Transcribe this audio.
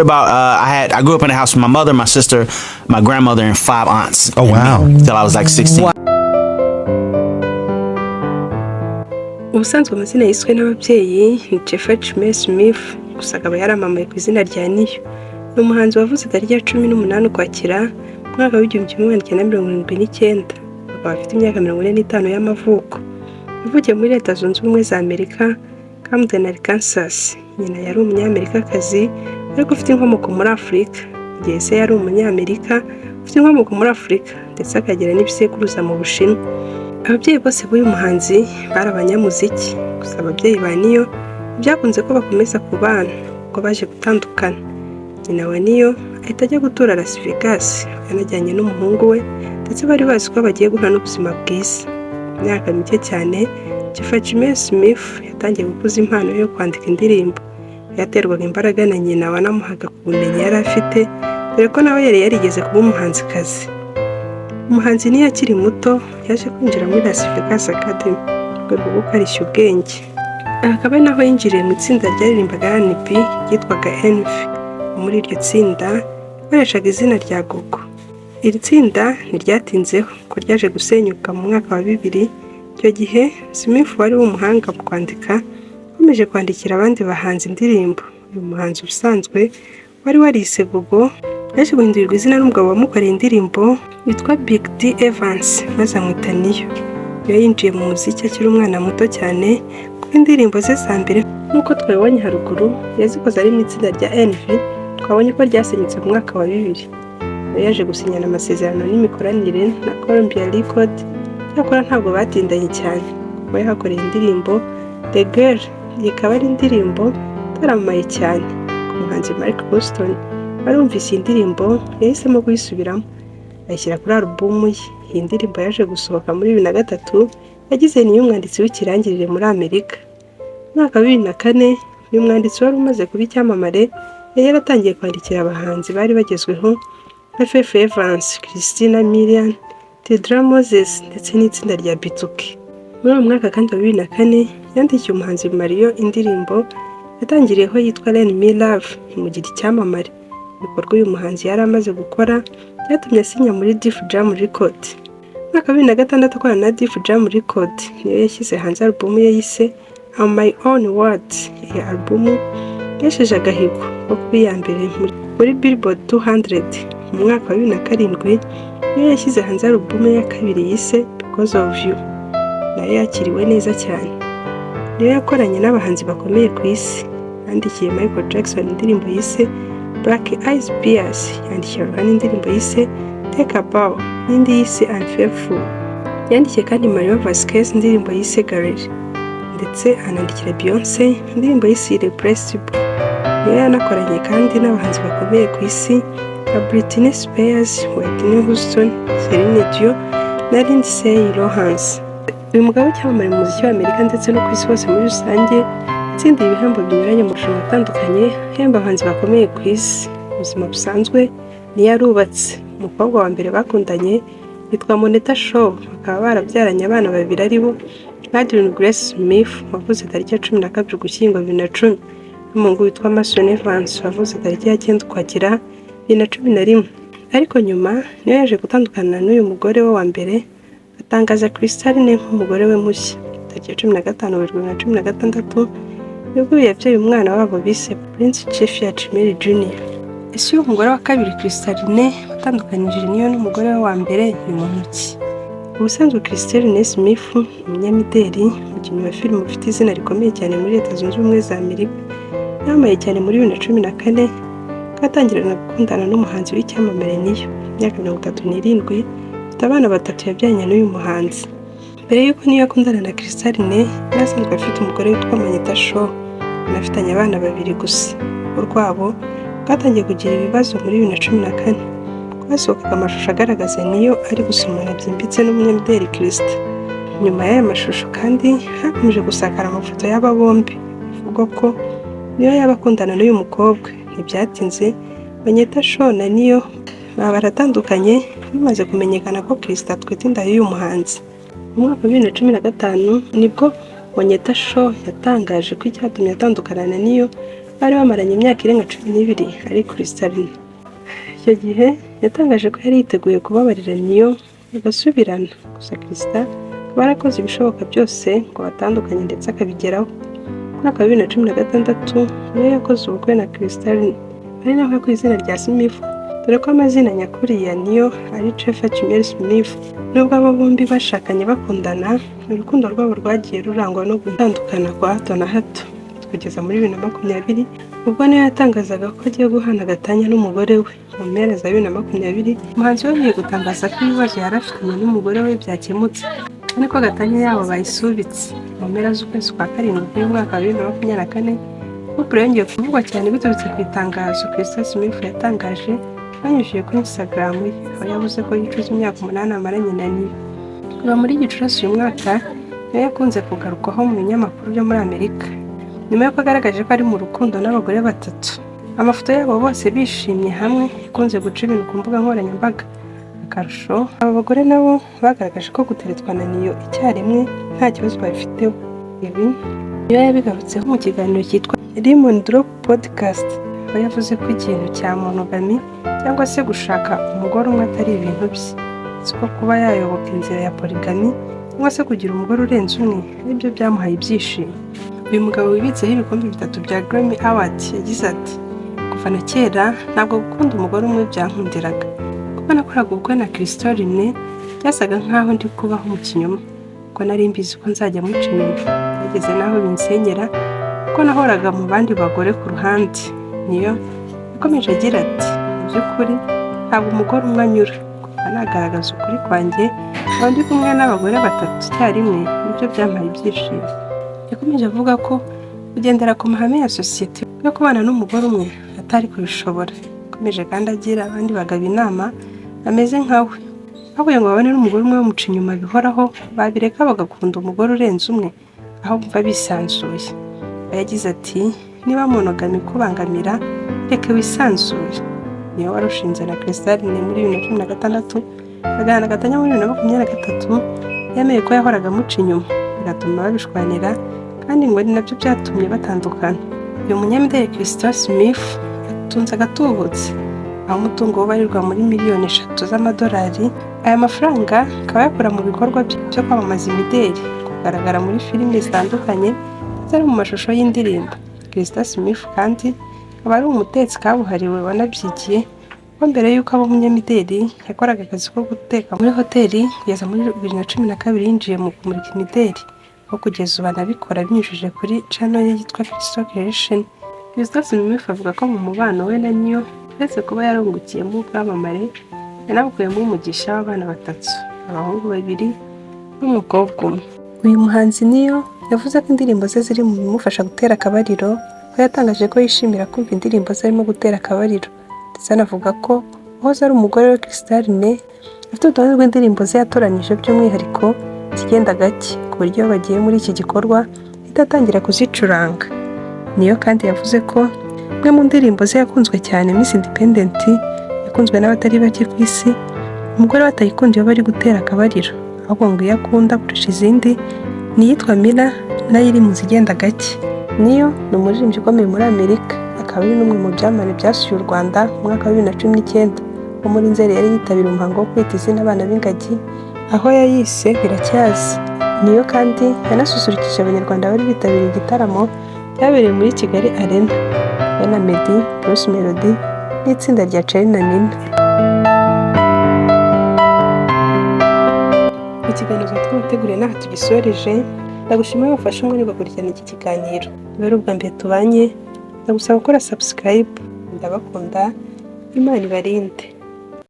About I grew up in a house with my mother, my sister, my grandmother, and 5 aunts. Oh, wow. Till I was like 16. Ubusanzwe amazina yiswe n'ababyeyi ni Jeffrey Chime Smith, gusa akaba yaramamaye ku izina rya Niyo. Ni umuhanzi wavuze tariki ya 18 Ukwakira mwaka w'1979, akaba afite imyaka 45 y'amavuko. Yavukiye muri Leta Zunze Ubumwe za Amerika, Camden, Arkansas. Nyina yari umunyamerikakazi ariko ufite inkomoko muri Afurika, igihe se yari umunyamerika ufite inkomoko muri Afurika ndetse akagira n'ibisekuruza mu Bushinwa. Ababyeyi bose b'uyu muhanzi bari abanyamuziki, gusa ababyeyi ba Niyo byakunze ko bakomeza kubana ubwo baje gutandukana. Nyina wa Niyo ahita ajya gutura Las Vegas, yanajyanye n'umuhungu we ndetse bari bazi ko bagiye guhura n'ubuzima bwiza. Imyaka mike cyane, Jeffrey Chime Smith yatangiye gukuza impano yo kwandika indirimbo. Yaterwaga imbaraga na nyina wanamuhaga ku bumenyi yari afite, dore ko nawe yari yarigeze kuba umuhanzikazi. Umuhanzi Niyo akiri muto yaje kwinjira muri Las Vegas Academy rwo gukarishya ubwenge. Akaba naho yinjiriye mu itsinda ryaririmbaga R&B ryitwaga Envy. Muri iryo tsinda yakoreshaga izina rya Gogo. Iri tsinda ntiryatinzeho ko ryaje gusenyuka mu mwaka wa 2000. Icyo gihe Smith wari umuhanga mu kwandika akomeje kwandikira abandi bahanzi indirimbo. Uyu muhanzi ubusanzwe wari warise Gogo yaje guhindurirwa izina n'umugabo wamukoreye indirimbo witwa Big D Evans, maze amwita Niyo. Iyo yinjiye mu muziki akiri umwana muto cyane, kuko indirimbo ze za mbere nk'uko twabonye haruguru yazikoze ari mu itsinda rya Envy, twabonye ko ryasenyutse mu mwaka wa 2000. Yaje gusinyana amasezerano n'imikoranire na Columbia Record, cyakora ntabwo batindanye cyane kuko yahakoreye indirimbo The Girl, ikaba ari indirimbo itaramamaye cyane. Umuhanzi Mark Boston barumvise iyi ndirimbo yahisemo kuyisubiramo ayishyira kuri alubumu ye. Iyi ndirimbo yaje gusohoka muri 2003, yagize Niyo umwanditsi w'ikirangirire muri Amerika. Mu mwaka wa 2004 uyu mwanditsi wari umaze kuba icyamamare yari yaratangiye kwandikira abahanzi bari bagezweho nka Faith Evans, Christina Milian, Tidra Moses ndetse n'itsinda rya Bituke. Muri uwo mwaka kandi wa 2004 yandikiye umuhanzi Mario indirimbo yatangiriyeho yitwa Let Me Love imugira icyamamare. Ibikorwa uyu muhanzi yari amaze gukora byatumye asinya muri Def Jam Record. Mu mwaka wa 2006 akorana na Def Jam Record niyo yashyize hanze alubumu ye yise On My Own Words. Iyi alubumu yesheje agahigo ko kuba iya mbere muri Billboard 200. Mu mwaka wa 2007 niyo yashyize hanze alubumu ya kabiri yise Because of You, nayo yakiriwe neza cyane. Niyo yakoranye n'abahanzi bakomeye ku isi. Yandikiye Michael Jackson indirimbo yise Black Eyed Peas, yandikiye Rihanna indirimbo yise Take a Bow n'indi yise Unfaithful. Yandikiye kandi Mario Vasquez indirimbo yise Gallery, ndetse anandikira Beyonce indirimbo yise Irreplaceable. Niyo yanakoranye kandi n'abahanzi bakomeye ku isi nka Britney Spears, Whitney Houston, Celine Dion na Lindsay Lohan. Uyu mugabo cyamamare mu muziki wa Amerika ndetse no ku isi hose muri rusange, itsindiye ibihembo binyuranye mu marushanwa atandukanye ahemba abahanzi bakomeye ku isi. Mu buzima busanzwe Niyo yarubatse. Umukobwa wa mbere bakundanye yitwa Moneta Shaw, bakaba barabyaranye abana babiri ari bo Adrienne Grace Smith wavuze tariki ya 12 Ugushyingo 2010, n'umuhungu witwa Mason Evans wavuze tariki ya 9 Ukwakira 2011. Ariko nyuma Niyo yaje gutandukana n'uyu mugore we wa mbere, atangaza Crystalline nk'umugore we mushya tariki ya 15 Werurwe 2016, nibwo yabyaye umwana wabo bise Prince Jeffrey Chime Jr. Ese uyu mugore wa kabiri Crystalline watandukanyije Niyo n'umugore we wa mbere ni muntu ki? Ubusanzwe Crystalline Smith ni umunyamideli, umukinnyi wa filime ufite izina rikomeye cyane muri Leta Zunze Ubumwe za Amerika. Yamaye cyane muri 2014 katangirana gukundana n'umuhanzi w'icyamamare Niyo. Imyaka 37, afite abana 3 yabyanye n'uyu muhanzi. Mbere y'uko Niyo akundana na Crystalline, yasanzwe afite umugore witwa Moneta Shaw, banafitanye abana 2 gusa. Urwabo rwatangiye kugira ibibazo muri 2014. Hasohokaga amashusho agaragaza Niyo ari gusomana byimbitse n'umunyamideli Christa. Nyuma y'aya mashusho kandi hakomeje gusakara amafoto y'aba bombi, bivugwa ko Niyo yaba akundana n'uyu mukobwa. Ntibyatinze Moneta Shaw na Niyo baba baratandukanye bimaze kumenyekana ko Christa atwite inda y'uyu muhanzi. Mu mwaka wa 2015 nibwo Moneta Shaw yatangaje ko icyatumye atandukana na Niyo bari bamaranye imyaka irenga 12 ari Kristalina. Icyo gihe yatangaje ko yari yiteguye kubabarira Niyo bagasubirana, gusa Krista akaba yarakoze ibishoboka byose ngo batandukanye ndetse akabigeraho. Mu mwaka wa 2016 niyo yakoze ubukwe na Kristalina, ari naho ku izina rya Smith, dore ko amazina nyakuri ya Niyo ari Trevor Chimere Smith. Nubwo abo bombi bashakanye bakundana, urukundo rwabo rwagiye rurangwa no gutandukana kwa hato na hato, kugeza muri 2020 ubwo niyo yatangazaga ko agiye guhana gatanya n'umugore we. Mu mpera za 2020 umuhanzi yongeye gutangaza ko ibibazo yari afitanye n'umugore we byakemutse, kandi ko gatanya yabo bayisubitse. Mu mpera z'ukwezi kwa karindwi y'umwaka wa 2024 couple yongeye kuvugwa cyane biturutse ku itangazo Krista Smith yatangaje banyujije kuri Instagram ye, aho yavuze ko yicuza imyaka 8 amaranye na Niyo. Kuva muri Gicurasi uyu mwaka niyo yakunze kugarukwaho mu binyamakuru byo muri Amerika, nyuma y'uko agaragaje ko ari mu rukundo n'abagore batatu. Amafoto yabo bose bishimye hamwe ikunze guca ibintu ku mbuga nkoranyambaga. Akarusho, aba bagore nabo bagaragaje ko guteretwa na Niyo icyarimwe nta kibazo babifiteho. Ibi niyo yabigarutseho mu kiganiro cyitwa Lemon Drop Podcast, aho yavuze ko ikintu cya monogamy cyangwa se gushaka umugore umwe atari ibintu bye, siko kuba yayoboka inzira ya polygamy cyangwa se kugira umugore urenze umwe aribyo byamuhaye ibyishimo. Uyu mugabo wibitseho ibikombe 3 bya Grammy Awards yagize ati, kuva na kera ntabwo gukunda umugore umwe byankundiraga. Kuko nakoraga ubukwe na Kristalina byasaga nkaho ndi kubaho mu kinyoma, ko nari mbizi ko nzajya muca inyuma. Yageze naho binsenyera ko nahoraga mu bandi bagore ku ruhande. Niyo yakomeje agira ati, mu by'ukuri ntabwo umugore umwe anyura, kuva nagaragaza ukuri kwanjye aho ndi kumwe n'abagore batatu icyarimwe nibyo byampaye ibyishimo. Yakomeje avuga ko kugendera ku mahame ya sosiyete yo kubana n'umugore umwe atari kubishobora. Yakomeje kandi agira abandi bagabo inama bameze nkawe, bavuye ngo babone n'umugore umwe bamuca inyuma bihoraho, babireka bagakunda umugore urenze umwe aho bumva bisanzuye. Yagize ati, niba monogamy kubangamira reka wisanzuye. Niyo warushinze na Kristalina muri 2016, bagana gatanya muri 2023, yemeye ko yahoraga amuca inyuma bigatuma babishwanira, kandi ngo ni nabyo byatumye batandukana. Uyu munyamideli Krista Smith atunze agatubutse, aho umutungo ubarirwa muri miliyoni 3 z'amadolari. Aya mafaranga akaba yakora mu bikorwa byo kwamamaza imideli, kugaragara muri filime zitandukanye ndetse no mu mashusho y'indirimbo. Krista Smith kandi akaba ari umutetsi kabuhariwe wanabyigiye, ko mbere y'uko aba umunyamideli yakoraga akazi ko guteka muri hoteli, kugeza muri 2012 yinjiye mu kumurika imideli, aho kugeza ubu anabikora binyujije kuri channel ye yitwa Crystal Creation. Krista Smith avuga ko mu mubano we na Niyo uretse kuba yarungukiyemo ubwamamare, yanabukuyemo umugisha w'abana 3, abahungu 2 n'umukobwa umwe. Uyu muhanzi Niyo yavuze ko indirimbo ze ziri mu bimufasha gutera akabariro, aho yatangaje ko yishimira kumva indirimbo ze arimo gutera akabariro, ndetse anavuga ko uhoze ari umugore we Kristalina afite urutonde rw'indirimbo ze yatoranyije by'umwihariko zigenda gake, ku buryo iyo bagiye muri iki gikorwa itatangira kuzicuranga. Niyo kandi yavuze ko imwe mu ndirimbo ze yakunzwe cyane, Miss Independent, yakunzwe n'abatari bake ku isi, umugore batayikunda iyo bari gutera akabariro, ahubwo ngo iyo akunda kurusha izindi ni iyitwa Mila, nayo iri mu zigenda gake. Niyo ni umuririmbyi ukomeye muri Amerika, akaba ari n'umwe mu byamamare byasuye u Rwanda mu mwaka wa 2019, wo muri Nzeri yari yitabira umuhango wo kwita izina abana b'ingagi, aho yayise Biracyaza. Niyo kandi yanasusurukije abanyarwanda bari bitabiriye igitaramo cyabereye muri Kigali Arena, we na Meddy, Bruce Melody n'itsinda rya Charly na Nina. Ikiganiro twabateguriye n'aha tugisoreje. Ndagushimiye wafashe umwanya ugakurikirana iki kiganiro. Niba ari ubwa mbere tubanye, ndagusaba gukora subscribe. Ndabakunda, Imana ibarinde.